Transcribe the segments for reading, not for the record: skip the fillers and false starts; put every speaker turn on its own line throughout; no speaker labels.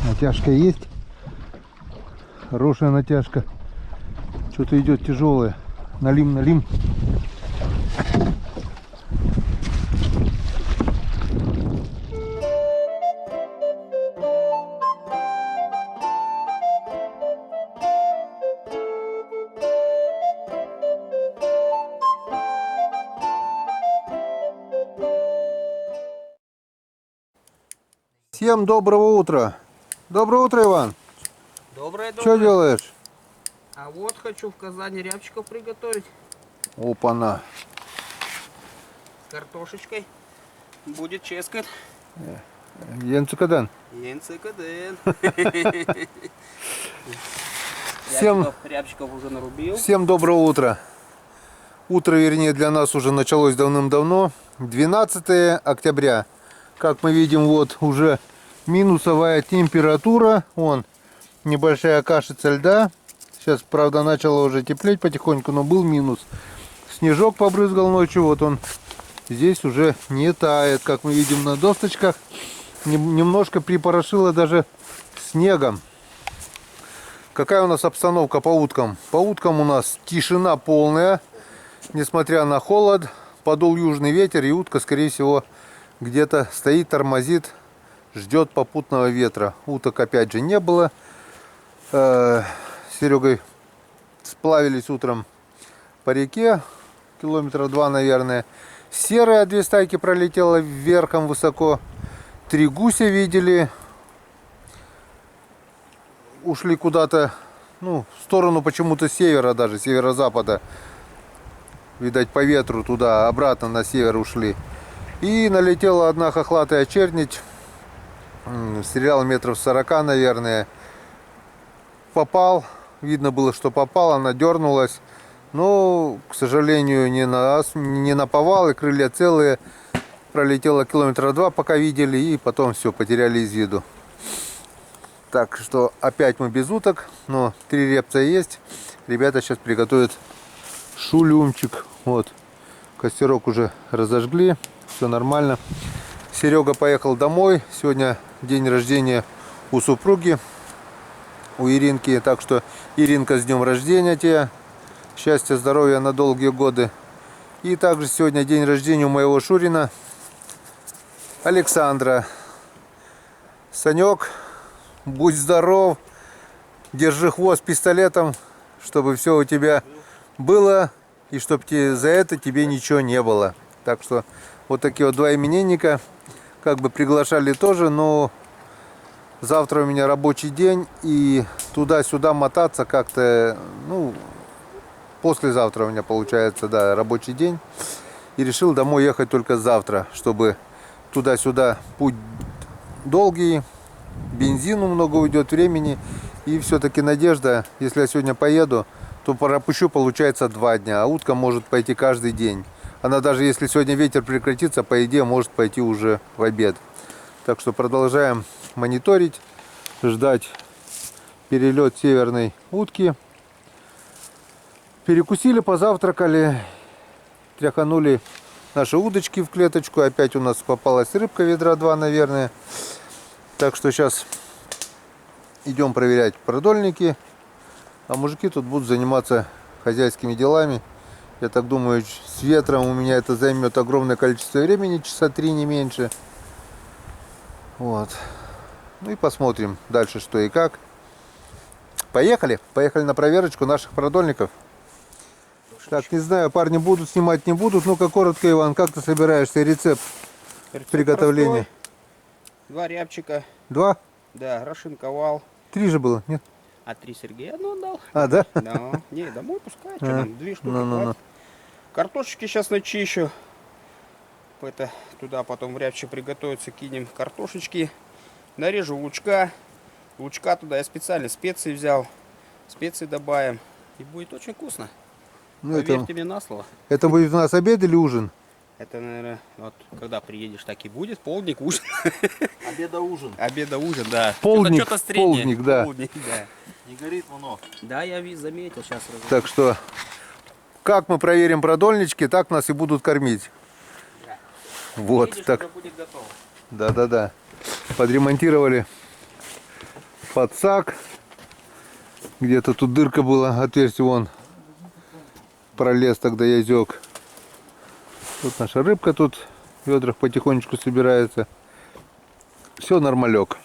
Натяжка есть. Хорошая натяжка. Что-то идет тяжелое. Налим, налим. Всем доброго утра. Доброе утро, Иван.
Доброе,
Что делаешь?
А вот хочу в Казани рябчиков приготовить.
Опа-на.
С картошечкой. Будет ческать.
Янцукадан.
Янцикаден.
Всем...
Рябчиков уже нарубил.
Всем доброго утра. Утро, вернее, для нас уже началось давным-давно. 12 октября. Как мы видим, вот уже минусовая температура. Вон небольшая кашица льда. Сейчас, правда, начало уже теплеть потихоньку, но был минус. Снежок побрызгал ночью. Вот он здесь уже не тает. Как мы видим на досточках. Немножко припорошило даже снегом. Какая у нас обстановка по уткам? По уткам у нас тишина полная. Несмотря на холод, подул южный ветер, и утка, скорее всего, где-то стоит, тормозит, ждет попутного ветра. Уток опять же не было. С Серегой сплавились утром по реке, километра 2, наверное. Серая 2 стайки пролетела вверхом высоко. 3 гуся видели. Ушли куда-то, ну, в сторону почему-то севера, даже северо-запада. Видать, по ветру туда, обратно на север ушли. И налетела одна хохлатая чернить. Стрелял метров 40, наверное. Попал. Видно было, что попал. Она дернулась. Но, к сожалению, не наповал. И крылья целые. Пролетела километра 2, пока видели. И потом все, потеряли из виду. Так что опять мы без уток. Но 3 репца есть. Ребята сейчас приготовят шулюмчик. Вот. Костерок уже разожгли. Все нормально. Серега поехал домой. Сегодня день рождения у супруги, у Иринки. Так что, Иринка, с днем рождения тебя. Счастья, здоровья на долгие годы. И также сегодня день рождения у моего Шурина, Александра. Санек, будь здоров. Держи хвост пистолетом, чтобы все у тебя было. И чтобы за это тебе ничего не было. Так что вот такие вот 2 именинника. Как бы приглашали тоже, но завтра у меня рабочий день. И туда-сюда мотаться как-то, ну, послезавтра у меня получается, да, рабочий день. И решил домой ехать только завтра, чтобы туда-сюда путь долгий. Бензину много уйдет, времени. И все-таки надежда, если я сегодня поеду, то пропущу, получается, 2 дня. А утка может пойти каждый день. Она даже если сегодня ветер прекратится, по идее, может пойти уже в обед. Так что продолжаем мониторить, ждать перелет северной утки. Перекусили, позавтракали, тряханули наши удочки в клеточку. Опять у нас попалась рыбка, ведра 2, наверное. Так что сейчас идем проверять продольники. А мужики тут будут заниматься хозяйскими делами. Я так думаю, с ветром у меня это займет огромное количество времени, часа 3, не меньше. Вот. Ну и посмотрим дальше, что и как. Поехали. Поехали на проверочку наших продольников. Так, не знаю, парни будут снимать, не будут. Ну-ка, коротко, Иван, как ты собираешься? Рецепт приготовления?
Простой. 2 рябчика.
2?
Да, расшинковал.
3 же было, нет?
А 3 Сергею одну отдал.
А, да?
Да. Не, домой пускай. Что нам, 2 штуки хватит. Картошечки сейчас начищу. Это туда потом в рябчик приготовиться, кинем картошечки. Нарежу лучка. Лучка туда я специально специи взял. Специи добавим. И будет очень вкусно.
Ну,
поверьте мне на слово.
Это будет у нас обед или ужин?
Это, наверное, вот когда приедешь, так и будет. Полдник, ужин.
Обеда-ужин.
Обеда-ужин, да.
Полдник,
Что-то среднее.
полдник, да.
Полдник, да.
Не горит оно.
Да, я заметил сейчас.
Так что, как мы проверим продольнички, так нас и будут кормить.
Да.
Вот,
Видишь,
так.
уже будет готово.
Да-да-да. Подремонтировали подсак. Где-то тут дырка была, отверстие вон пролез тогда язёк. Тут наша рыбка тут в ведрах потихонечку собирается. Все нормалек.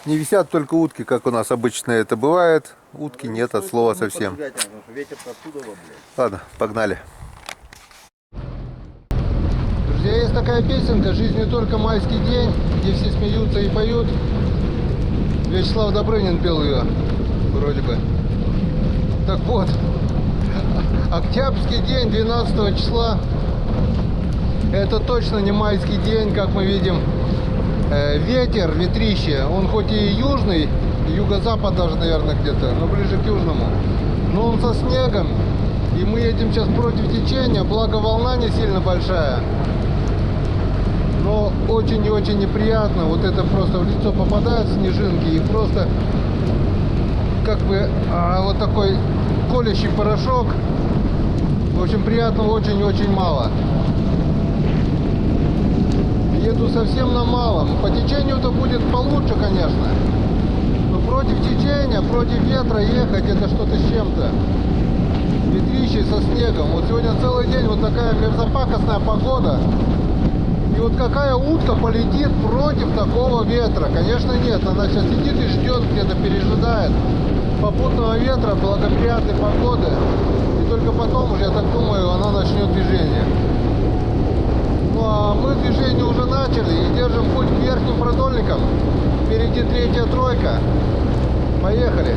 Не висят только утки, как у нас обычно это бывает. Утки нет от слова совсем.
Ветер-то оттуда вот, блядь.
Ладно, погнали. Друзья, есть такая песенка «Жизнь не только майский день», где все смеются и поют. Вячеслав Добрынин пел ее, вроде бы. Так вот, октябрьский день 12 числа. Это точно не майский день, как мы видим. Ветер, ветрище, он хоть и южный, юго-запад даже, наверное, где-то, но ближе к южному. Но он со снегом, и мы едем сейчас против течения, благо волна не сильно большая. Но очень и очень неприятно, вот это просто в лицо попадают снежинки, и просто как бы вот такой колющий порошок. В общем, приятного очень-очень мало. Еду совсем на малом. По течению-то будет получше, конечно. Но против течения, против ветра ехать это что-то с чем-то. Ветрище со снегом. Вот сегодня целый день вот такая мерзопакостная погода. И вот какая утка полетит против такого ветра? Конечно нет. Она сейчас сидит и ждет, где-то пережидает попутного ветра, благоприятной погоды. И только потом уже, я так думаю, она начнет движение. Ну а мы движение уже начали и держим путь к верхним продольникам. Впереди третья тройка. Поехали.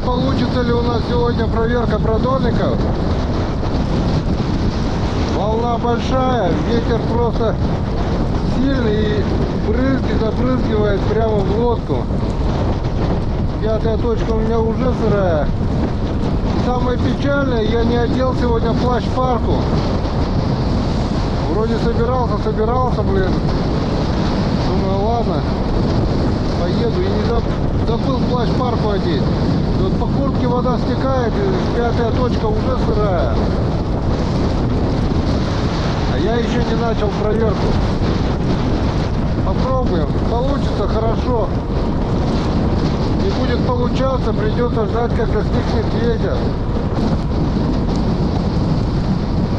Получится ли у нас сегодня проверка продольников? Волна большая, ветер просто сильный и брызги забрызгивает прямо в лодку. Пятая точка у меня уже сырая. Самое печальное, я не одел сегодня плащ-парку. Вроде собирался, блин. Думаю, ладно, поеду и не забыл плащ-парку одеть. Вот по куртке вода стекает, и пятая точка уже сырая. А я еще не начал проверку. Попробуем. Получится хорошо. Не будет получаться, придется ждать, когда стихнет ветер.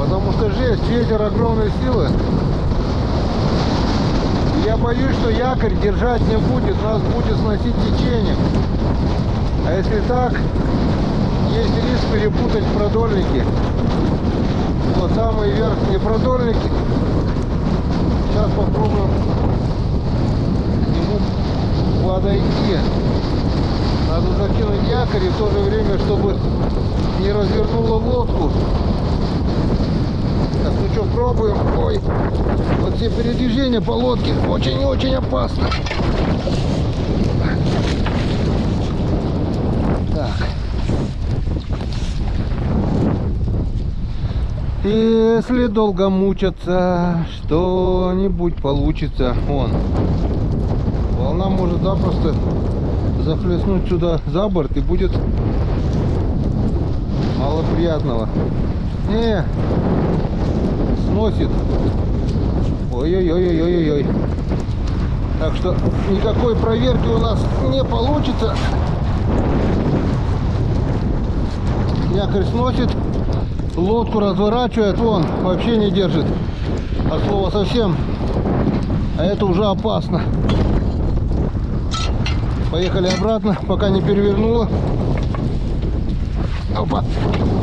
Потому что жесть, ветер огромной силы. И я боюсь, что якорь держать не будет, нас будет сносить течением. А если так, есть риск перепутать продольники. Вот самые верхние продольники. Сейчас попробуем к нему подойти. Надо закинуть якорь и в то же время, чтобы не развернуло лодку. Так, ну что, пробуем. Ой, вот все передвижения по лодке очень-очень опасно. Так. Если долго мучаться, что-нибудь получится. Вон. Волна может запросто захлестнуть сюда за борт и будет мало приятного. Не, сносит. Ой-ой-ой-ой-ой-ой. Так что никакой проверки у нас не получится. Якорь сносит, лодку разворачивает, вон, вообще не держит. От слова совсем. А это уже опасно. Поехали обратно, пока не перевернуло. Опа.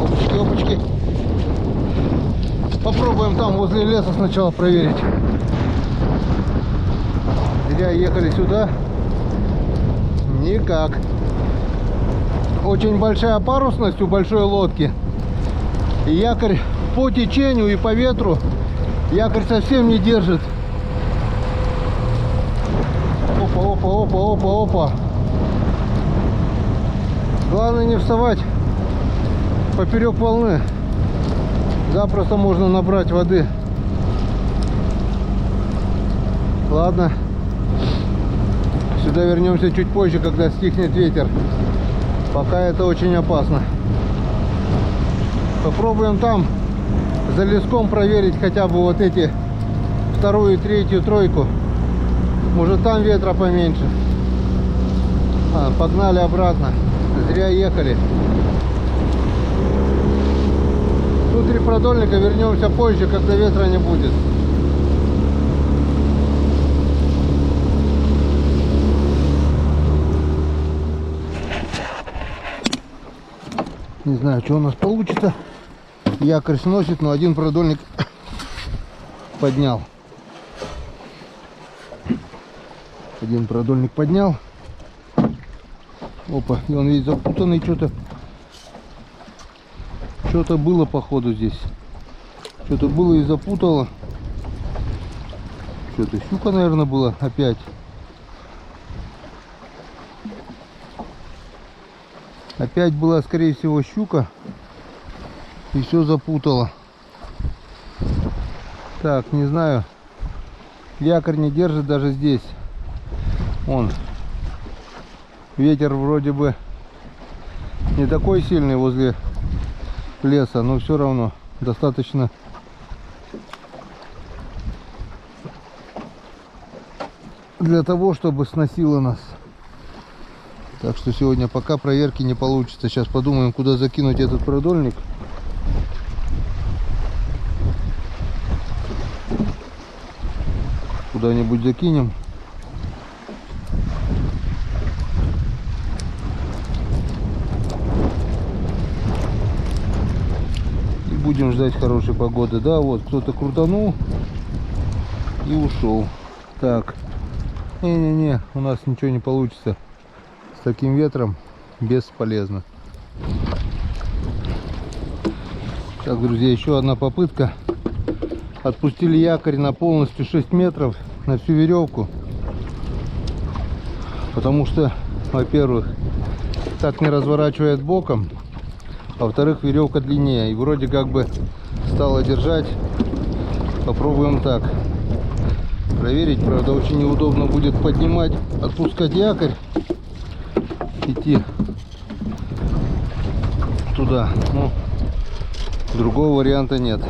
Опачки, опачки. Попробуем там возле леса сначала проверить. Зря ехали сюда. Никак. Очень большая парусность у большой лодки. И якорь по течению и по ветру якорь совсем не держит. Опа, опа, опа, опа, опа. Главное не вставать поперек волны. Запросто можно набрать воды. Ладно. Сюда вернемся чуть позже, когда стихнет ветер. Пока это очень опасно. Попробуем там за леском проверить хотя бы вот эти вторую, третью, тройку. Может там ветра поменьше. Погнали обратно. Зря ехали. Внутри продольника вернемся позже, когда ветра не будет. Не знаю, что у нас получится. Якорь сносит, но один продольник поднял. Один продольник поднял. Опа, и он весь запутанный, что-то. Что-то было походу здесь. Что-то было и запутало. Что-то щука, наверное, была опять. Опять была, скорее всего, щука. И все запутало. Так, не знаю. Якорь не держит даже здесь. Вон. Ветер вроде бы не такой сильный возле леса, но все равно достаточно для того, чтобы сносило нас. Так что сегодня пока проверки не получится. Сейчас подумаем, куда закинуть этот продольник. Куда-нибудь закинем. И будем ждать хорошей погоды. Да, вот кто-то крутанул и ушел. Так. Не-не-не, у нас ничего не получится. С таким ветром бесполезно. Так, друзья, еще одна попытка. Отпустили якорь на полностью 6 метров, на всю веревку. Потому что, во-первых, так не разворачивает боком. А во-вторых, веревка длиннее. И вроде как бы стала держать. Попробуем так. Проверить, правда, очень неудобно будет поднимать, отпускать якорь. Идти туда. Ну, другого варианта нет.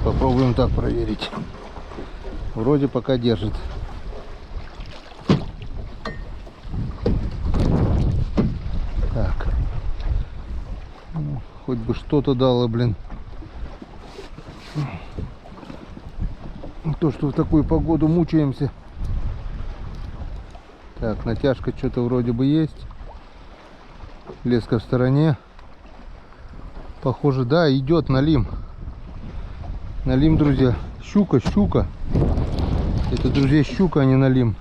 Попробуем так проверить. Вроде пока держит. Так. Ну, хоть бы что-то дало, блин. То, что в такую погоду мучаемся. Так, натяжка что-то вроде бы есть. Леска в стороне. Похоже, да, идет налим. Налим, друзья. Щука, щука. Это, друзья, щука, а не налим.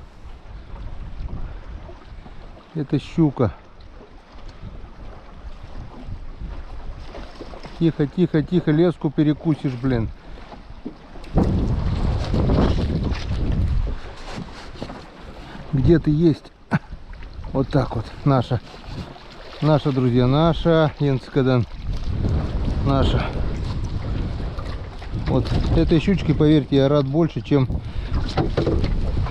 Это щука. Тихо, тихо, тихо. Леску перекусишь, блин. Где ты есть? Вот так вот. Наша. Наша, друзья. Наша. Енскадан. Наша. Вот этой щучки, поверьте, я рад больше, чем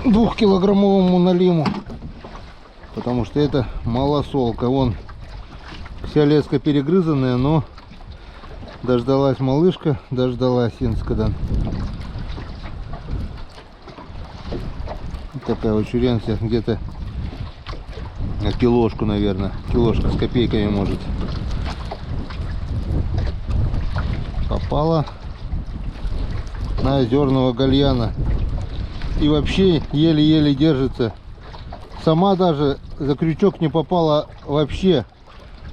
2-килограммовому налиму. Потому что это малосолка. Вон вся леска перегрызанная, но дождалась малышка, дождалась Енскадан. Такая вот чуренция, где-то на килошку, наверное. Килошка с копейками, может. Попала на озерного гальяна. И вообще еле-еле держится. Сама даже за крючок не попала вообще.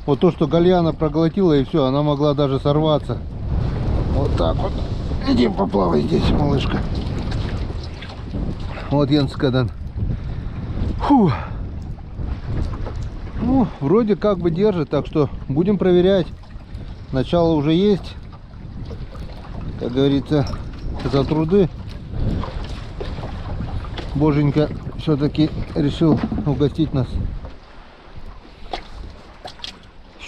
Вот то, что гальяна проглотила, и все, она могла даже сорваться. Вот так вот. Иди поплавай здесь, малышка. Вот Енскадан. Фу. Ну, вроде как бы держит, так что будем проверять. Начало уже есть. Как говорится, за труды. Боженька все-таки решил угостить нас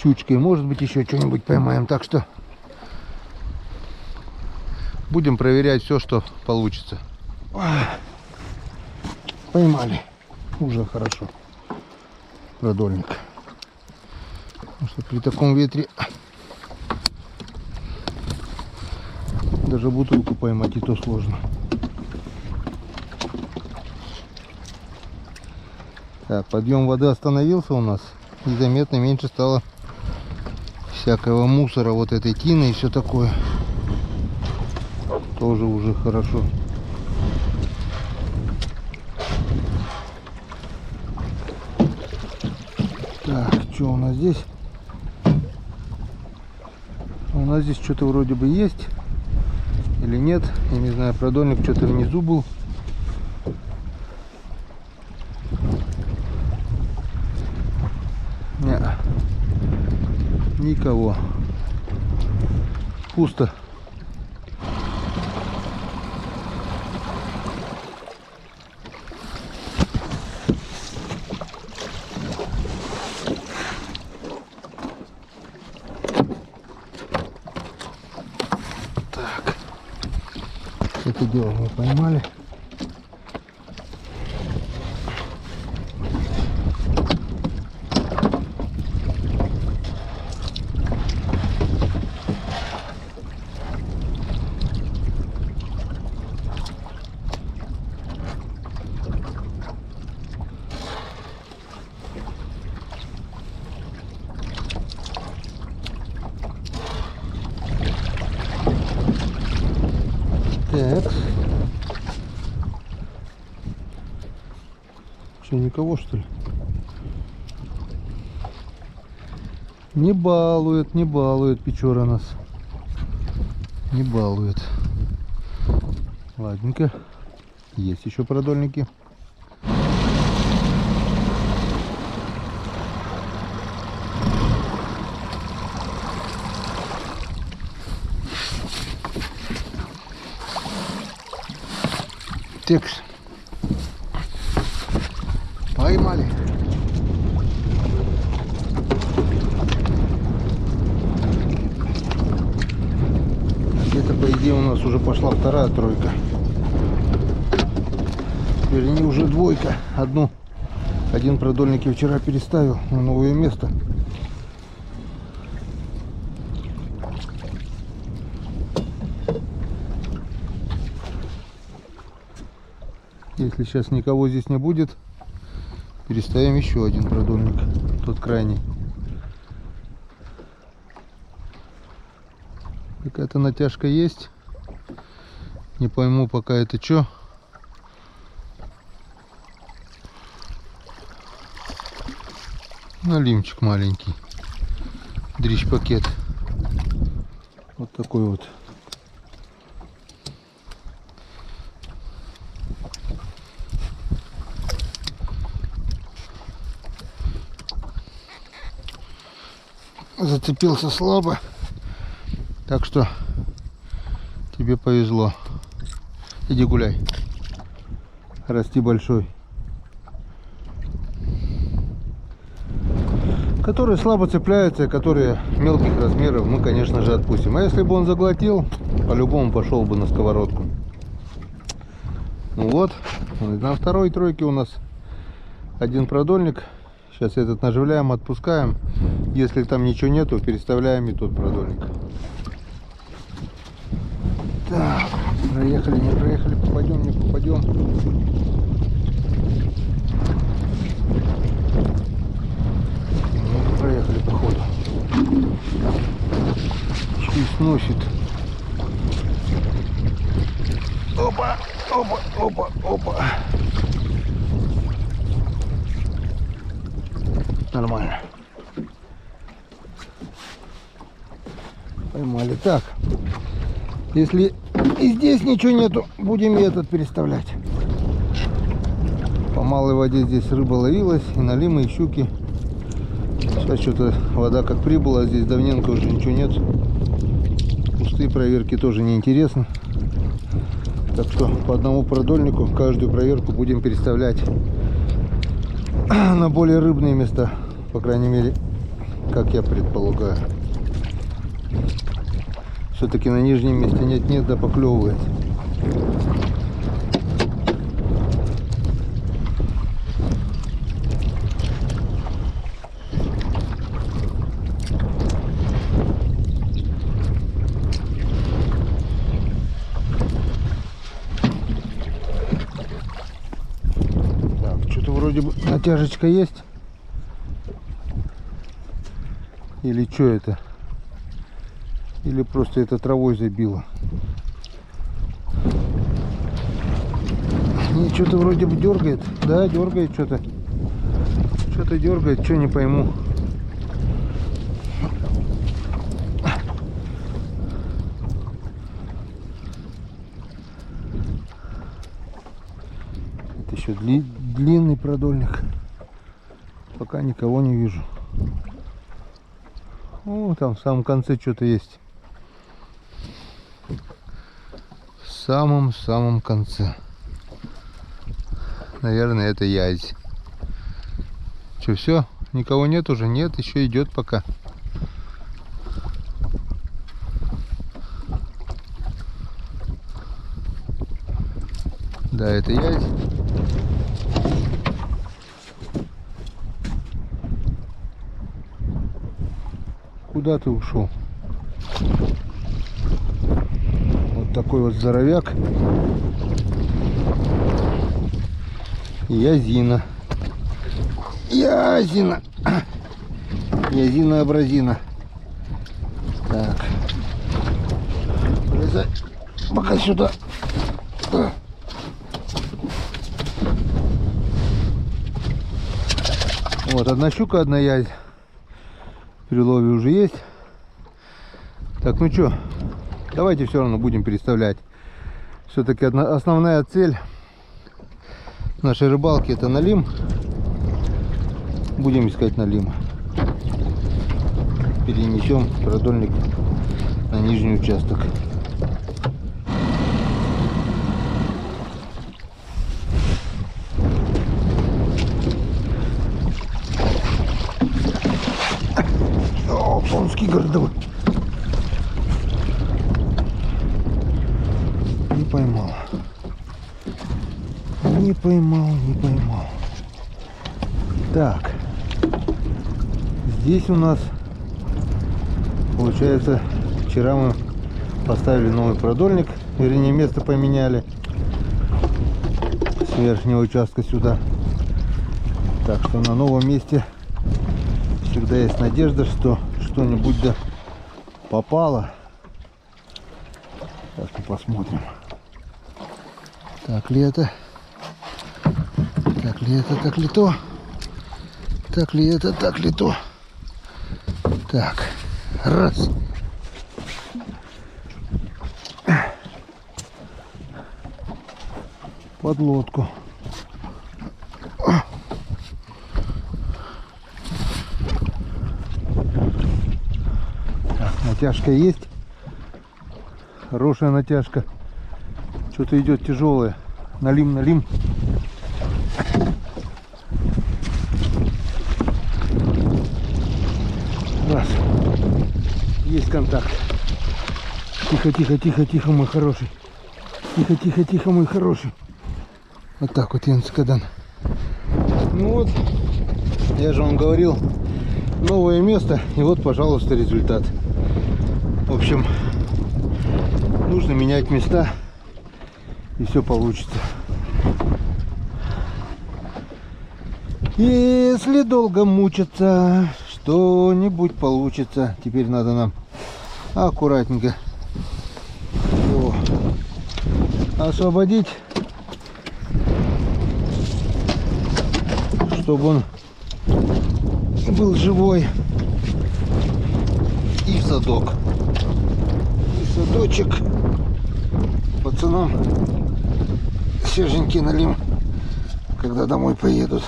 щучкой. Может быть, еще что-нибудь поймаем. Так что будем проверять все, что получится. Поймали. Уже хорошо. Продольник. Потому что при таком ветре даже бутылку поймать и то сложно. Так, подъем воды остановился у нас. И заметно меньше стало всякого мусора, вот этой тины и все такое. Тоже уже хорошо. Так, что у нас здесь? У нас здесь что-то вроде бы есть или нет. Я не знаю, продольник что-то внизу был. Не, никого. Пусто. Так, это дело мы поймали. Так. Что, никого, что ли? Не балует Печора нас. Не балует. Ладненько. Есть еще продольники. Текс. Поймали. Где-то, по идее, у нас уже пошла вторая тройка. Вернее, уже двойка. Один продольник я вчера переставил на новое место. Если сейчас никого здесь не будет, переставим еще один продольник, тот крайний. Какая-то натяжка есть. Не пойму пока это что. Налимчик маленький. Дрищ пакет. Вот такой вот. Зацепился слабо, так что тебе повезло. Иди гуляй, расти большой. Которые слабо цепляются, которые мелких размеров, мы, конечно же, отпустим. А если бы он заглотил, по-любому пошел бы на сковородку. Ну вот, на второй тройке у нас один продольник. Сейчас этот наживляем, отпускаем. Если там ничего нету, переставляем и тот продольник. Так, проехали, не проехали, попадем, не попадем. Ну, проехали, походу. Чуть сносит. Опа, опа, опа, опа. Нормально. Поймали. Так, если и здесь ничего нету, будем и этот переставлять. По малой воде здесь рыба ловилась, и налимы, и щуки. Сейчас что-то вода как прибыла, здесь давненько уже ничего нет. Пустые проверки тоже неинтересно. Так что по одному продольнику каждую проверку будем переставлять на более рыбные места. По крайней мере, как я предполагаю. Все-таки на нижнем месте нет-нет, да поклевывает. Так, что-то вроде бы натяжечка есть. Или что это? Или просто это травой забило? Не, что-то вроде бы дергает. Да, дергает что-то. Что-то дергает, что не пойму. Это еще длинный продольник. Пока никого не вижу. О, там в самом конце что-то есть. В самом конце. Наверное, это язь. Что, все? Никого нет уже? Нет, еще идет пока. Да, это язь. Куда ты ушел? Вот такой вот здоровяк. Язина. Язина. Язина-абразина. Так. Вылезай. Пока сюда. Вот одна щука, одна язь. В прилове уже есть. Так, ну что, давайте все равно будем переставлять. Все-таки основная цель нашей рыбалки — это налим. Будем искать налим. Перенесем продольник на нижний участок. О, конский городовой. Не поймал. Не поймал. Так. Здесь у нас, получается, вчера мы поставили новый продольник. Вернее, место поменяли. С верхнего участка сюда. Так что на новом месте всегда есть надежда, что что-нибудь да попало. Сейчас мы посмотрим. Так ли это? Так ли это? Так ли то? Так ли это? Так ли то? Так. Раз. Под лодку. Так, натяжка есть. Хорошая натяжка. Что-то идет тяжелое. Налим. Раз. Есть контакт. Тихо, мой хороший. Тихо, мой хороший. Вот так вот, Янс Кадан. Ну вот, я же вам говорил, новое место. И вот, пожалуйста, результат. В общем, нужно менять места, и все получится. Если долго мучиться, что-нибудь получится. Теперь надо нам аккуратненько его освободить, чтобы он был живой. И в садок. И садочек. Пацанам свеженький налим, когда домой поедут.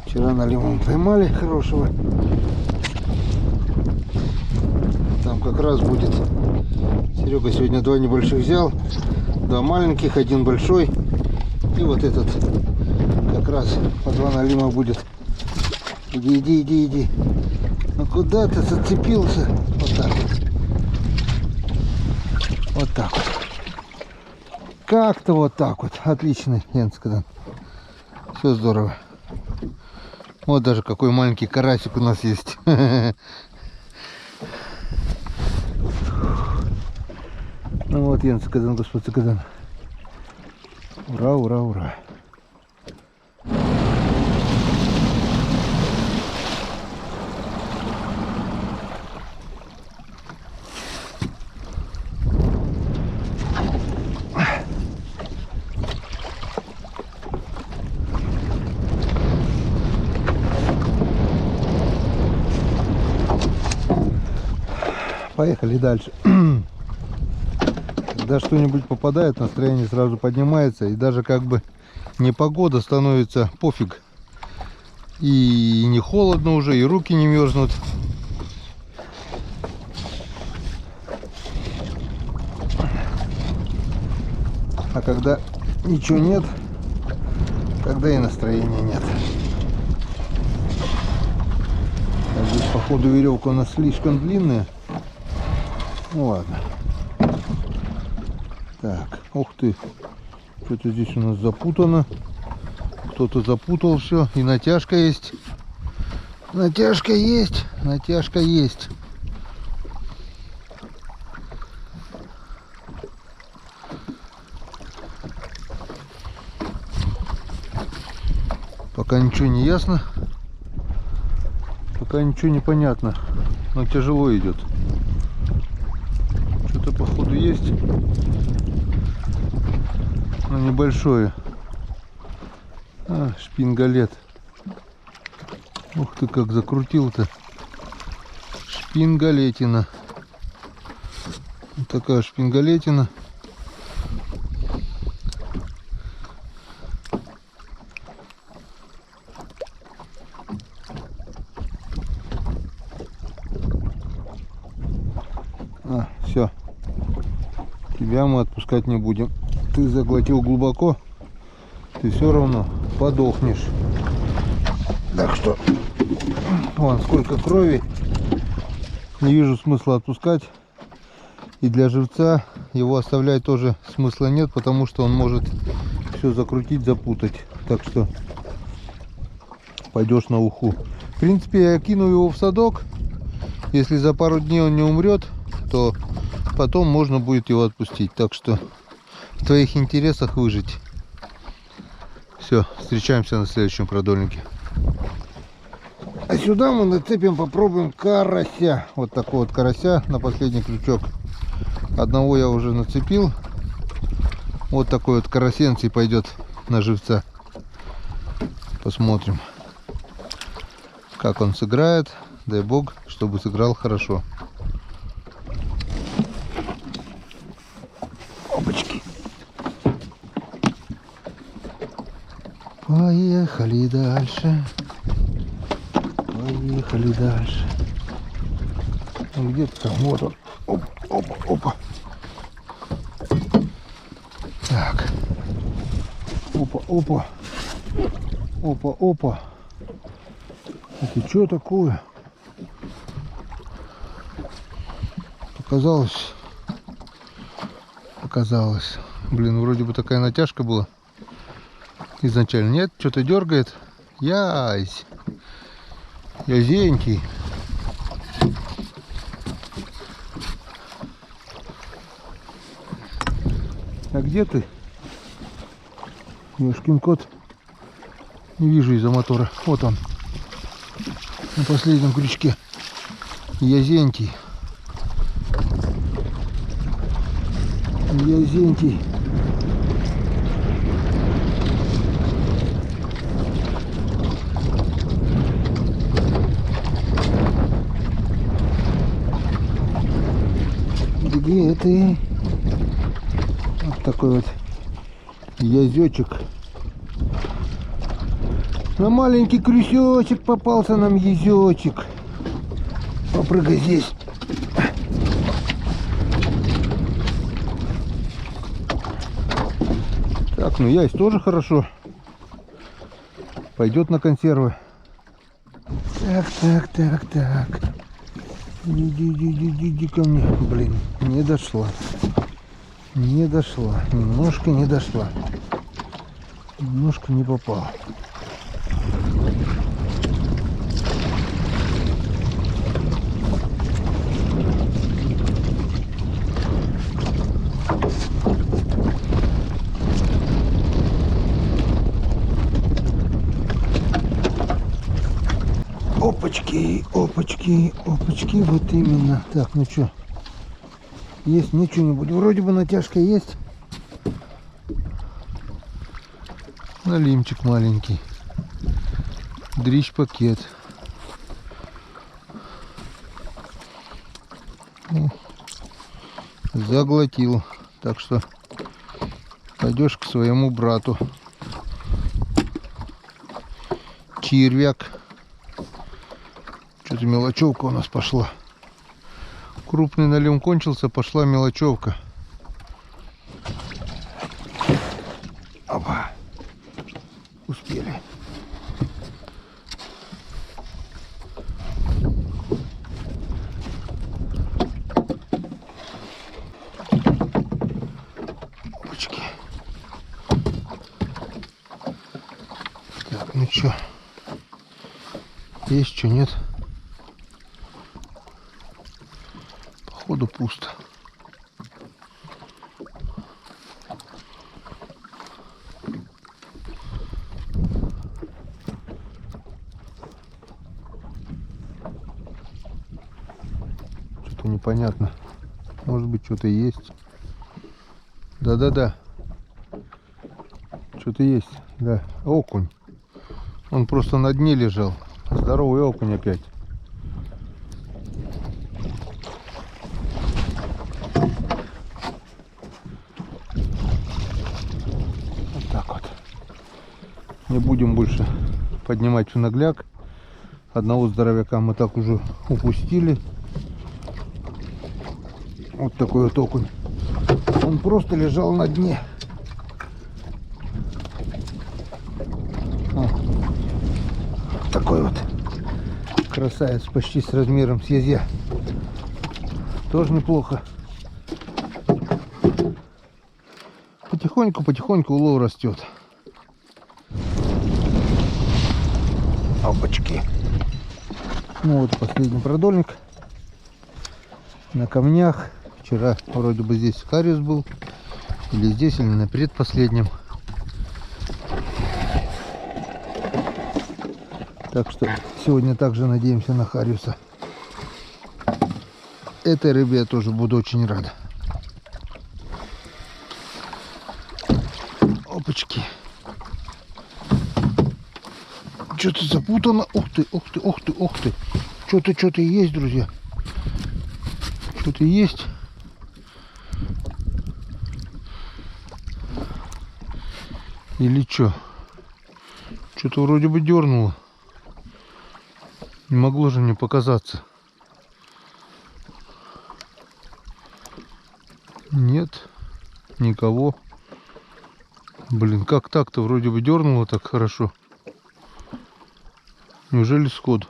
Вчера налимом поймали хорошего. Там как раз будет. Серега сегодня два небольших взял. Два маленьких, один большой. И вот этот как раз по два налима будет. Иди, иди, иди, иди. Ну куда ты зацепился? Вот так вот. Вот так вот. Как-то вот так вот. Отлично, Янскадан. Все здорово. Вот даже какой маленький карасик у нас есть. Ну вот, Янскадан, Господь Цикадан. Ура, ура, ура. Поехали дальше. Когда что-нибудь попадает, настроение сразу поднимается, и даже как бы непогода, становится пофиг. И не холодно уже, и руки не мерзнут. А когда ничего нет, тогда и настроения нет. А здесь, походу, веревка у нас слишком длинная. Ну ладно. Так, ух ты. Что-то здесь у нас запутано. Кто-то запутал все. И натяжка есть. Натяжка есть. Натяжка есть. Пока ничего не ясно. Пока ничего не понятно. Но тяжело идет. Что-то походу есть. Но небольшое. А, шпингалет. Ух ты, как закрутил-то. Шпингалетина. Вот такая шпингалетина. А, все. Тебя мы отпускать не будем. Ты заглотил глубоко, ты все равно подохнешь. Так что, вон сколько крови. Не вижу смысла отпускать. И для живца его оставлять тоже смысла нет, потому что он может все закрутить, запутать. Так что пойдешь на уху. В принципе, я кину его в садок. Если за пару дней он не умрет, то потом можно будет его отпустить. Так что в твоих интересах выжить. Все, встречаемся на следующем продольнике. А сюда мы нацепим, попробуем карася. Вот такого вот карася на последний крючок. Одного я уже нацепил. Вот такой вот карасенций пойдет на живца. Посмотрим, как он сыграет. Дай бог, чтобы сыграл хорошо. Опачки. Поехали дальше. Поехали дальше. Ну, где-то там, вот он. Оп, опа, опа. Так. Опа, опа. Опа, опа. Это что такое? Показалось. Показалось. Блин, вроде бы такая натяжка была изначально. Нет, что-то дергает. Ясь. Язенький. А где ты? Ёшкин кот. Не вижу из-за мотора. Вот он. На последнем крючке. Язенький. Язенький. Где ты? Вот такой вот язёчек. На маленький крючочек попался нам язёчек. Попрыгай здесь. Так, ну ясь тоже хорошо. Пойдет на консервы. Так. Иди ко мне. Блин, не дошла. Немножко не дошла. Немножко не попала. Опачки, вот именно. Так, ну что, есть мне что-нибудь? Вроде бы натяжка есть. Налимчик маленький. Дрищ пакет. Ну, заглотил. Так что пойдешь к своему брату. Червяк. Что-то мелочевка у нас пошла. Крупный налим кончился, пошла мелочевка. Опа. Успели. Опачки. Так, ну что? Есть что, нет? Походу пусто. Что-то непонятно. Может быть, что-то есть. Да. Что-то есть. Да. Окунь. Он просто на дне лежал. Здоровый окунь опять. Вот так вот. Не будем больше поднимать нагляк. Одного здоровяка мы так уже упустили. Вот такой вот окунь. Он просто лежал на дне. О, такой вот красавец, почти с размером с язя. Тоже неплохо. Потихоньку улов растет. Опачки. Ну вот последний продольник. На камнях. Вчера вроде бы здесь хариус был. Или здесь, или на предпоследнем. Так что сегодня также надеемся на хариуса. Этой рыбе я тоже буду очень рад. Опачки. Что-то запутано. Ух ты. Что-то есть, друзья. Что-то есть. Или что? Что-то вроде бы дернуло. Не могло же мне показаться. Нет. Никого. Блин, как так-то? Вроде бы дернуло так хорошо. Неужели сход?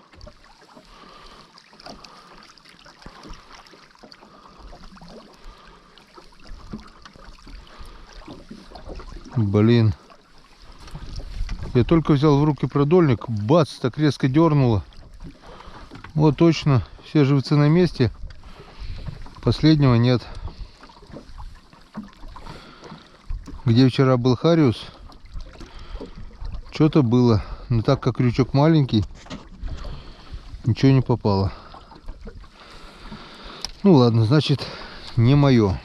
Блин. Я только взял в руки продольник, бац, так резко дернуло. Вот точно, все живцы на месте. Последнего нет. Где вчера был хариус, что-то было. Но так как крючок маленький, ничего не попало. Ну ладно, значит, не мое.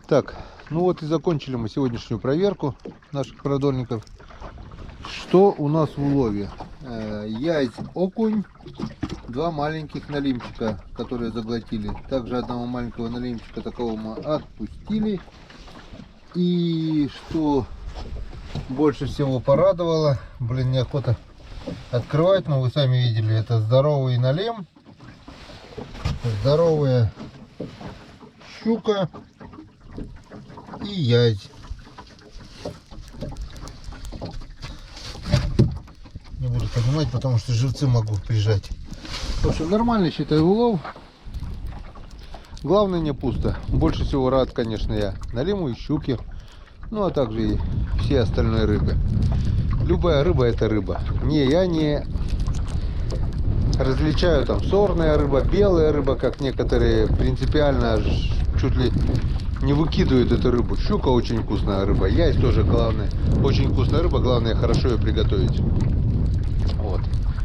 Так, ну вот и закончили мы сегодняшнюю проверку наших продольников. Что у нас в улове? Язь, окунь, два маленьких налимчика, которые заглотили. Также одного маленького налимчика такого мы отпустили. И что больше всего порадовало, блин, неохота открывать, но вы сами видели, это здоровый налим, здоровая щука и язь. Не буду поднимать, потому что живцы могу прижать. В общем, нормальный, считаю, улов. Главное, не пусто. Больше всего рад, конечно, я налиму и щуки. Ну, а также и все остальные рыбы. Любая рыба — это рыба. Я не различаю там сорная рыба, белая рыба, как некоторые принципиально чуть ли не выкидывают эту рыбу. Щука очень вкусная рыба. Ясь тоже, главное, очень вкусная рыба. Главное, хорошо ее приготовить. Вот.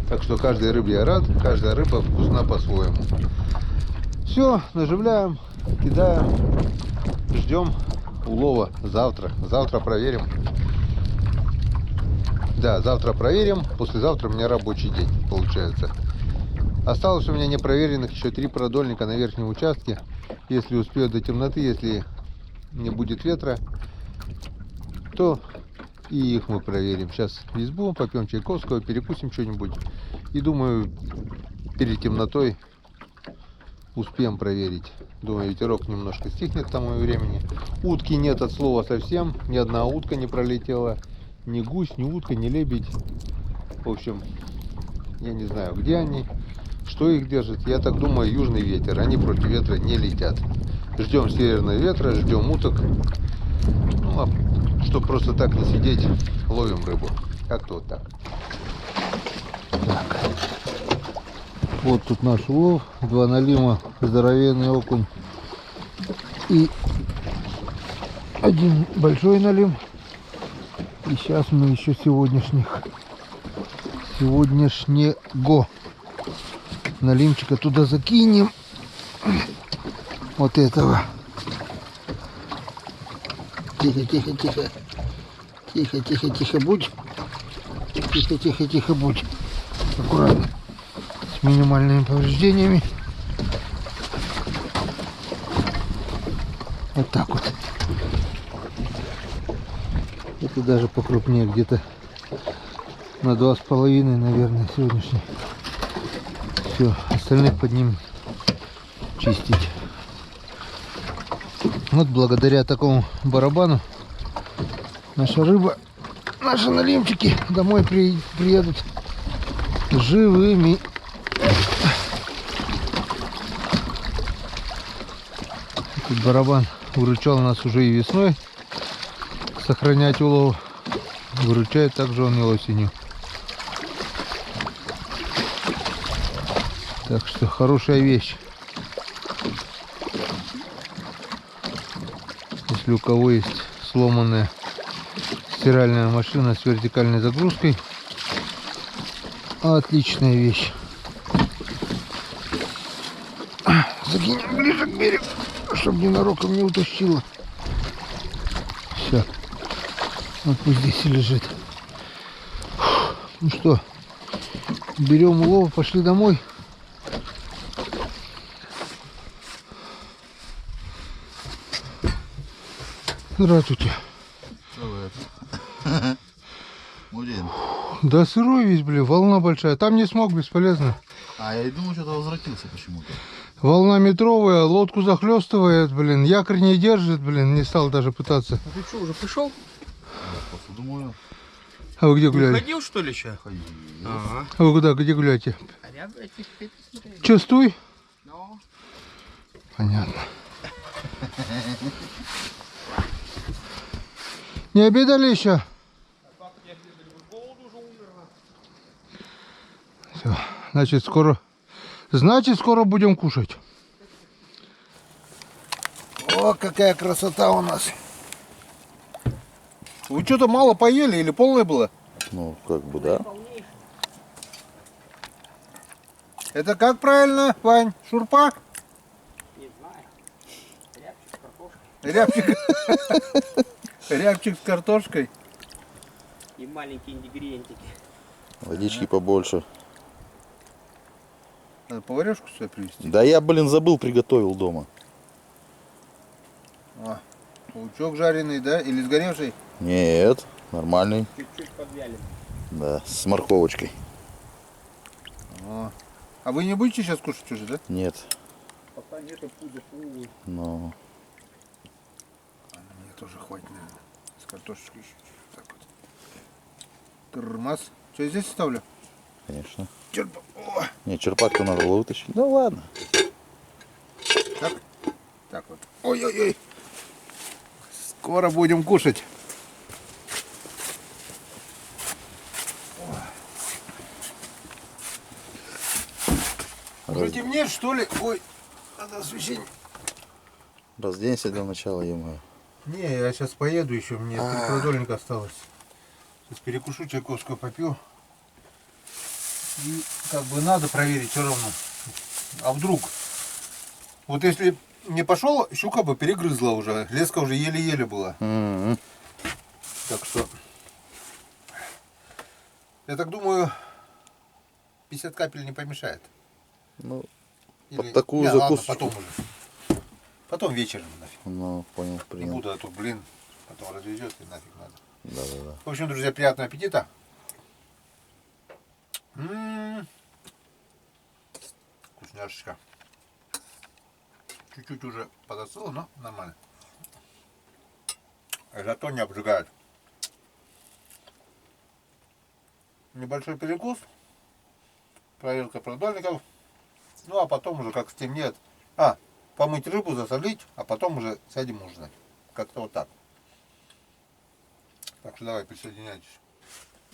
Так что каждой рыбе я рад. Каждая рыба вкусна по-своему. Все, наживляем, кидаем. Ждем улова завтра. Завтра проверим. Да, завтра проверим. Послезавтра у меня рабочий день получается. Осталось у меня непроверенных еще 3 продольника на верхнем участке. Если успею до темноты, если не будет ветра, то и их мы проверим. Сейчас в избу, попьем чайковского, перекусим что-нибудь. И думаю, перед темнотой успеем проверить. Думаю, ветерок немножко стихнет к тому времени. Утки нет от слова совсем. Ни одна утка не пролетела. Ни гусь, ни утка, ни лебедь. В общем, я не знаю, где они. Что их держит? Я так думаю, южный ветер. Они против ветра не летят. Ждем северного ветра, ждем уток. Ну, а чтобы просто так не сидеть, ловим рыбу. Как-то вот так. Так. Вот тут наш улов. 2 налима, здоровенный окунь. И 1 большой налим. И сейчас мы еще сегодняшнего налимчика туда закинем. Вот этого. Тихо, тихо, тихо. Тихо, тихо, тихо будь. Тихо, тихо, тихо будь. Аккуратно. С минимальными повреждениями. Вот так вот. Это даже покрупнее, где-то на 2,5, наверное, сегодняшний. Все, остальных поднимем чистить. Вот благодаря такому барабану наша рыба, наши налимчики домой приедут живыми. Этот барабан выручал нас уже и весной сохранять улов. Выручает также он и осенью. Так что хорошая вещь. Если у кого есть сломанная стиральная машина с вертикальной загрузкой, отличная вещь. Закинем ближе к берегу, чтобы ненароком не утащило. Все. Вот пусть здесь и лежит. Ну что, берем улов, пошли домой. Здравствуйте.
Мурин.
Да сырой весь, блин, волна большая. Там не смог, бесполезно.
А я и думал, что-то возвратился почему-то.
Волна метровая, лодку захлестывает, блин, якорь не держит, блин, не стал даже пытаться.
А ты что, уже пришел?
Посуду мою.
А вы где
Не
гуляли?
ходил, что ли, еще?
Ходил.
Ага.
А вы куда, где гуляете?
А я, блядь, их смотрели.
Че, стой?
Ну,
Понятно. Не обедали еще? Все, значит скоро будем кушать. О, какая красота у нас. Вы что-то мало поели или полное было?
Ну, как бы, да.
Это как правильно, Вань? Шурпа?
не знаю. Рябчик с картошкой.
Рябчик с картошкой.
И маленькие ингредиентики.
Водички побольше.
Надо поварешку сюда привезти.
Да я, блин, забыл, приготовил дома.
А, лучок жареный, да? Или сгоревший?
Нет, нормальный.
Чуть-чуть подвялим.
Да, с морковочкой.
А вы не будете сейчас кушать уже, да?
Нет.
Пока нету пузо.
Но
Мне тоже хватит, наверное. С картошечкой еще чуть-чуть. Так вот. Тормоз. Что, я здесь ставлю?
Конечно.
Черпак. О,
Не, черпак-то надо было вытащить. Ну ладно.
так. Так вот. Ой-ой-ой. Скоро будем кушать. Уже темнеет, что ли? Ой, надо освещение.
Разденься для начала, ё-моё.
Не, я сейчас поеду еще, мне 3 продольника осталось. Сейчас перекушу, чайковскую попью. И как бы надо проверить все равно. А вдруг? Вот если не пошел, щука бы перегрызла уже. Леска уже еле-еле была.
М-м.
Так что, я так думаю, 50 капель не помешает.
Ну,
Или...
под такую
Не, ладно,
закуску.
потом уже. Потом вечером нафиг.
Ну, понял,
Не
принял.
буду, а то, блин, потом развезет и нафиг надо.
Да-да-да.
В общем, друзья, приятного аппетита. Вкусняшечка. Чуть-чуть уже подостыло, но нормально. Зато не обжигает. Небольшой перекус. Проверка продольников. Ну а потом уже как стемнеет. Помыть рыбу, засолить, а потом уже сядем ужинать. Как-то вот так. Так что давай, присоединяйтесь.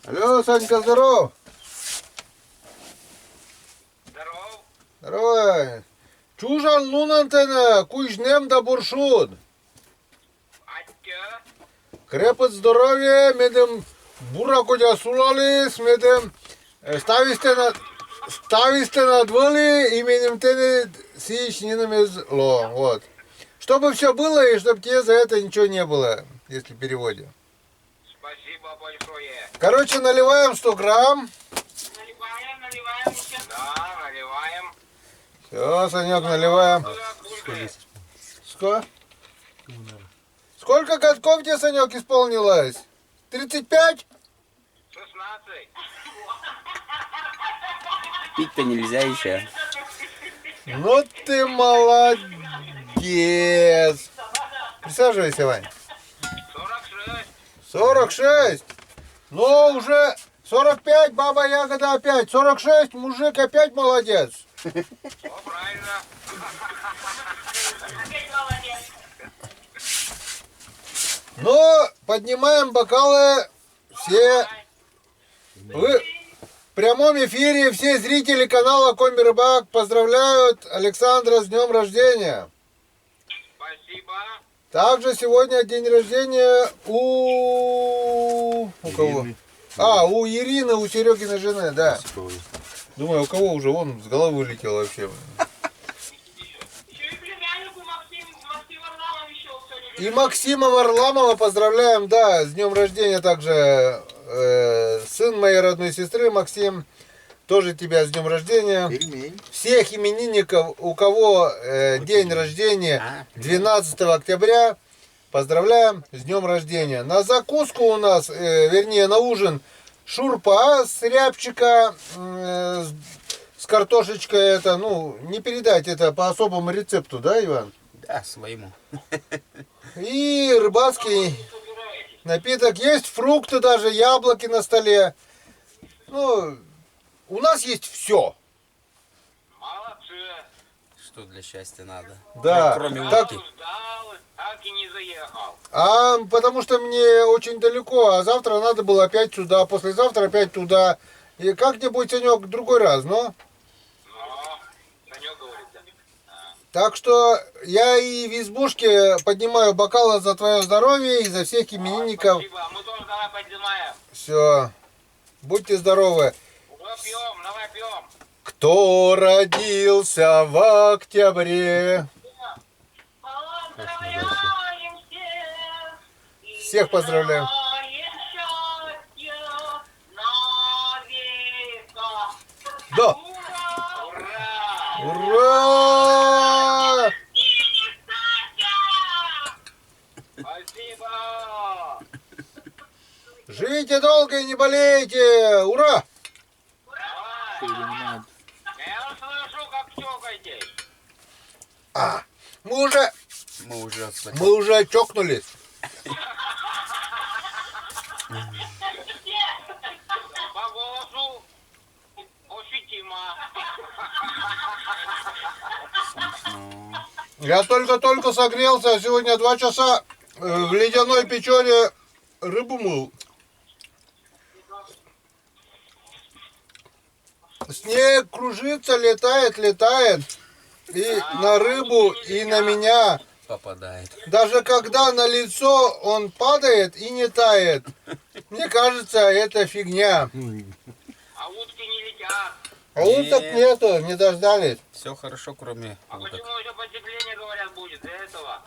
Алло, Санька, здоров!
Здорово.
Здорово! Чужан лунантена, кujnem да буршут.
Атя.
Крепост здоровья, медем бура сулалис, медем стависте на дволи, именем тене сич зло. Вот. Чтобы все было и чтобы тебе за это ничего не было, если в переводе.
Спасибо большое.
Короче, наливаем 100 грамм.
Наливаем. Да, наливаем.
Все, Санек, наливаем. Сколько? Сколько годков тебе, Санек, исполнилось? 35?
16.
Пить-то нельзя еще.
Ну ты молодец. Присаживайся, Вань.
46.
46. Ну, уже 45, баба Ягода опять. 46, мужик опять молодец.
О, правильно.
Ну, поднимаем бокалы все. Вы в прямом эфире все зрители канала Коми Рыбак поздравляют Александра с днем рождения.
Спасибо.
Также сегодня день рождения у кого? У Ирины, у Серегиной жены, да. Думаю, у кого уже он с головы вылетел вообще. И Максима Варламова поздравляем, да, с днем рождения также сын моей родной сестры Максим. Тоже тебя с днем рождения. Всех именинников, у кого день рождения 12 октября, поздравляем с днем рождения. На закуску у нас, вернее на ужин, шурпа с рябчика, с картошечкой. Это, ну, не передать, это по особому рецепту, да, Иван?
Да, своему.
И рыбацкий напиток. Есть фрукты даже, яблоки на столе. Ну, у нас есть все.
Молодцы.
Что для счастья надо?
Да.
Кроме
Так,
утки.
Ждал, так и не заехал.
потому что мне очень далеко, а завтра надо было опять сюда, послезавтра опять туда. И как-нибудь, Санек, другой раз, но.
Санек говорит, да.
Так что я и в избушке поднимаю бокалы за твое здоровье и за всех именинников.
Спасибо. Мы тоже давай поднимаем.
Все. Будьте здоровы.
Пьем, давай пьем.
Кто родился в октябре?
Поздравляем
Всех поздравляем. Да.
Ура!
Ура!
Спасибо!
Живите долго и не болейте! Ура!
Я слышу, как чокаетесь.
Мы уже
Мы уже
чокнулись.
По голосу
Я только-только согрелся, а сегодня 2 часа в ледяной печере рыбу мыл. Снег кружится, летает. И на рыбу, и на меня.
Попадает.
Даже когда на лицо он падает и не тает. Мне кажется, это фигня.
А утки не летят.
А уток нету, не дождались.
Все хорошо, кроме
А
уток.
почему еще потепление, говорят, будет для этого?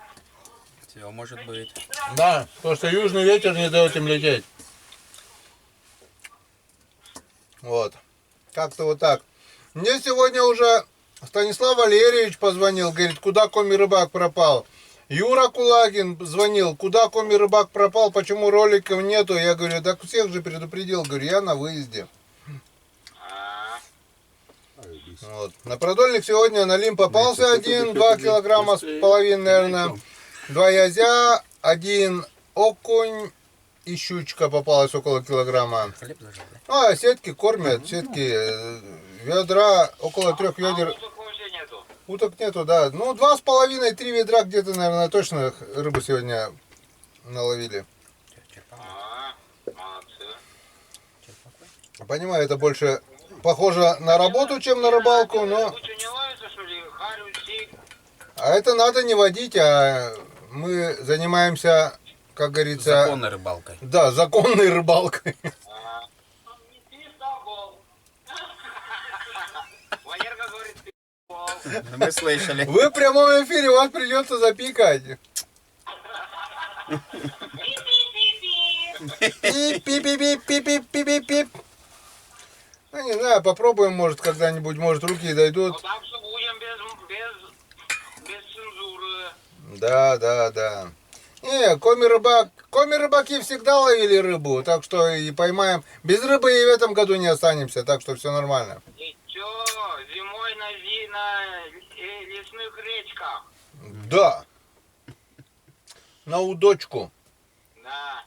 Все может быть.
Да, потому что южный ветер не дает им лететь. Вот. Как-то вот так. Мне сегодня уже Станислав Валерьевич позвонил, говорит, куда коми-рыбак пропал. Юра Кулагин звонил, куда коми-рыбак пропал, почему роликов нету. Я говорю, так всех же предупредил, говорю, я на выезде. Вот. На продольник сегодня на лим попался 1-2 килограмма с половиной, наверное. 2 язя, 1 окунь и щучка попалась около килограмма.
Хлеб зажал, да?
А, сетки кормят, сетки, ведра, около 3 ведер.
Уток вообще нету.
Уток нету, да. Ну, 2,5-3 ведра где-то, наверное, точно рыбу сегодня наловили.
Молодцы.
Понимаю, это больше похоже на работу, чем на рыбалку, но...
Лучше не ловится, что ли? Харю, сик.
А это надо не водить, а мы занимаемся, как говорится...
Законной рыбалкой.
Да, законной рыбалкой.
Валерка говорит, ты пол.
Мы слышали.
Вы в прямом эфире, вас придется запикать. Пип-пип-пип-пип-пип-пип-пип. Ну, не знаю, попробуем, может, когда-нибудь, может, руки
Ну
дойдут.
так что будем без цензуры.
Да. Не, коми-рыбаки всегда ловили рыбу, так что и поймаем. Без рыбы и в этом году не останемся, так что все нормально.
Ничего, зимой на лесных речках.
Да. На удочку.
Да.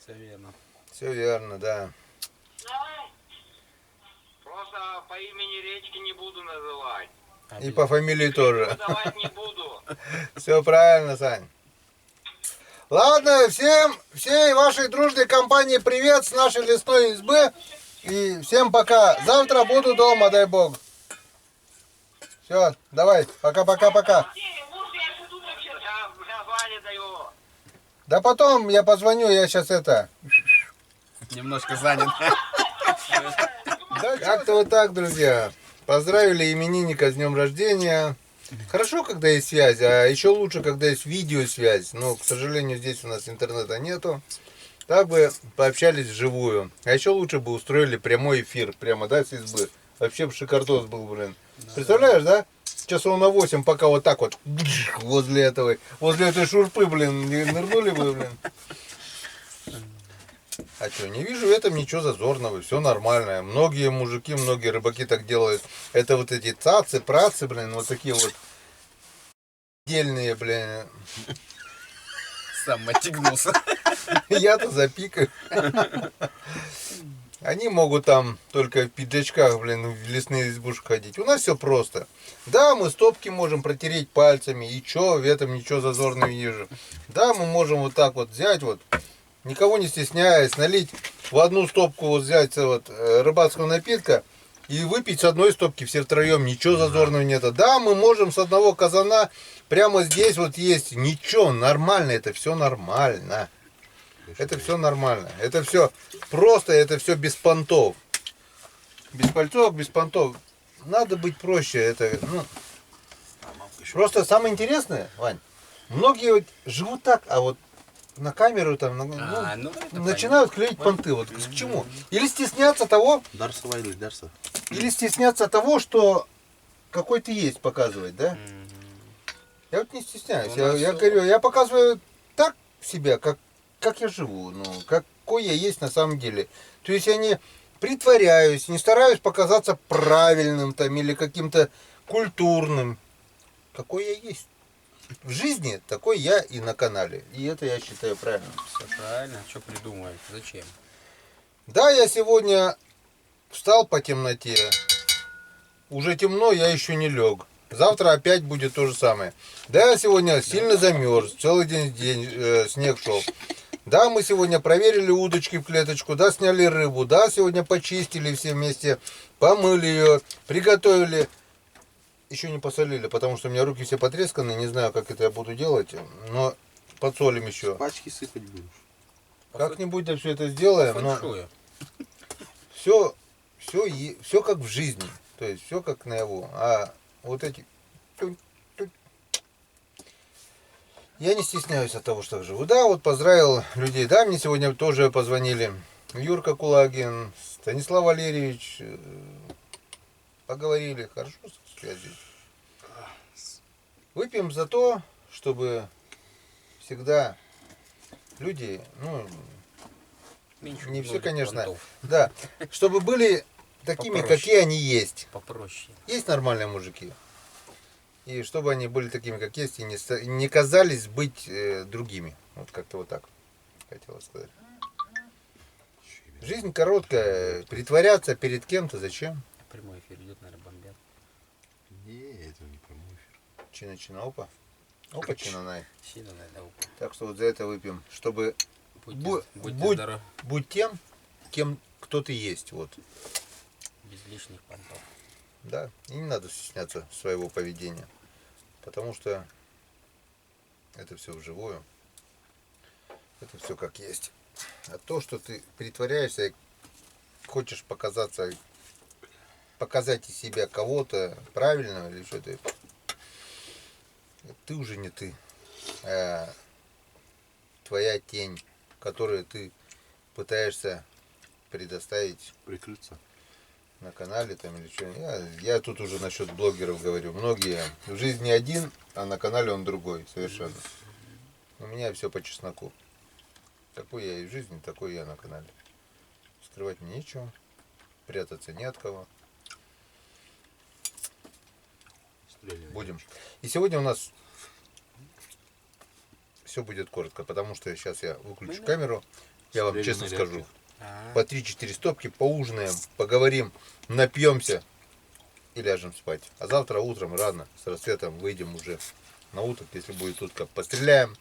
Все верно.
Все верно, да.
Просто по имени речки не буду называть.
И по фамилии тоже.
Называть не буду.
Все правильно, Сань. Ладно, всей вашей дружной компании привет с нашей лесной избы. И всем пока. Завтра буду дома, дай бог. Все, давай, пока-пока-пока.
Я Ване даю.
Да потом я позвоню, я сейчас это...
Немножко занят.
Да, как-то вот так, друзья. Поздравили именинника с днем рождения. Хорошо, когда есть связь, а еще лучше, когда есть видеосвязь. Но, к сожалению, здесь у нас интернета нету. Так бы пообщались вживую. А еще лучше бы устроили прямой эфир. Прямо, да, с избы. Вообще бы шикардос был, блин. Представляешь, да? Часов на 8, пока вот так вот возле этой шурпы, блин, не нырнули бы, блин. А что, не вижу в этом ничего зазорного, все нормально. Многие мужики, многие рыбаки так делают. Это вот эти цацы, працы, блин, вот такие вот отдельные, блин.
Сам отягнулся.
Я-то запикаю. Они могут там только в пиджачках, блин, в лесные избушки ходить. У нас все просто. Да, мы стопки можем протереть пальцами, и чё, в этом ничего зазорного не вижу. Да, мы можем вот так вот взять вот, никого не стесняясь, налить в одну стопку, вот взять вот рыбацкого напитка и выпить с одной стопки все втроем, ничего зазорного нет. Да, мы можем с одного казана прямо здесь вот есть, ничего, нормально, это все нормально. Это все нормально. Это все просто, это все без понтов. Без пальцов, без понтов. Надо быть проще. Это, ну, просто самое интересное, Вань, многие вот живут так, а вот на камеру там начинают клеить понты. Вот к чему? Или стесняться того,
Дарса Вайли, Дарса.
или стесняться того, что какой ты есть показывать, да? Я вот не стесняюсь. Я говорю, я показываю так себя, как я живу, ну, какой я есть на самом деле. То есть я не притворяюсь, не стараюсь показаться правильным там или каким-то культурным. Какой я есть. В жизни такой я и на канале. И это я считаю правильным.
Все правильно. Что придумывать? Зачем?
Да, я сегодня встал по темноте. Уже темно, я еще не лег. Завтра опять будет то же самое. Да, я сегодня сильно замерз, целый день снег шел. Да, мы сегодня проверили удочки в клеточку, да, сняли рыбу, да, сегодня почистили все вместе, помыли ее, приготовили. Еще не посолили, потому что у меня руки все потресканы, не знаю, как это я буду делать, но подсолим еще.
Пачки сыпать будешь.
Как-нибудь да все это сделаем, но
Фэншую.
все как в жизни, то есть все как наяву. А вот эти... Я не стесняюсь от того, что живу. Да, вот поздравил людей. Да, мне сегодня тоже позвонили. Юрка Кулагин, Станислав Валерьевич. Поговорили, хорошо со связью. Выпьем за то, чтобы всегда люди, ну,
Меньше
не все,
гнули
конечно,
понтов.
да, чтобы были такими,
Попроще.
какие они есть.
Попроще.
Есть нормальные мужики. И чтобы они были такими, как есть, и не казались быть другими. Вот как-то вот так хотела сказать. Жизнь короткая, притворяться перед кем-то зачем?
Прямой эфир идет, наверное, бомбят.
Не, это не прямой эфир.
Чина-чина, опа. Опа, чина-най.
Сильно, наверное,
Так что вот за это выпьем, чтобы
будьте
будь-
здоровы.
будь тем, кем кто ты есть. Вот.
Без лишних понтов.
Да. И не надо стесняться своего поведения. Потому что это все вживую. Это все как есть. А то, что ты притворяешься и хочешь показаться, показать из себя кого-то правильного или что-то, ты уже не ты. А твоя тень, которую ты пытаешься предоставить
Прикрыться.
на канале там или что. Я тут уже насчет блогеров говорю. Многие в жизни один, а на канале он другой совершенно. У меня все по чесноку. Такой я и в жизни, такой я на канале. Скрывать мне нечего. Прятаться не от кого.
Стреляй.
Будем. И сегодня у нас все будет коротко, потому что сейчас я выключу камеру. Я вам
Стреляй
честно
на
скажу.
реактив.
По 3-4 стопки поужинаем, поговорим, напьемся и ляжем спать. А завтра утром рано, с рассветом выйдем уже на утро. Если будет утка, постреляем.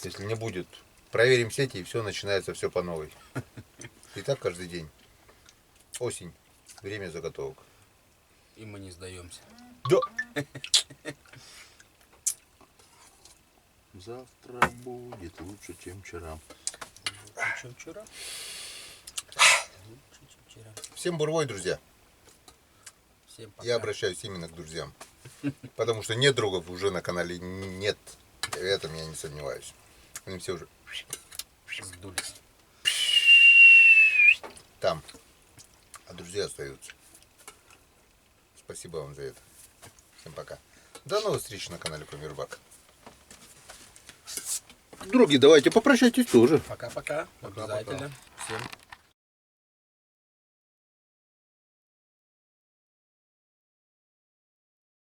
Если не будет, проверим сети, и все начинается все по новой. И так каждый день. Осень. Время заготовок.
И мы не сдаемся.
Да.
Завтра будет лучше, чем вчера.
Лучше, чем вчера. Лучше, чем вчера.
Всем бурвой, друзья.
Всем пока.
Я обращаюсь именно к друзьям. Потому что нет другов уже на канале. Нет. В этом я не сомневаюсь. Они все уже
Сдулись.
там. А друзья остаются. Спасибо вам за это. Всем пока. До новых встреч на канале Кумирбак. Други, давайте попрощайтесь тоже.
Пока-пока. Обязательно. Всем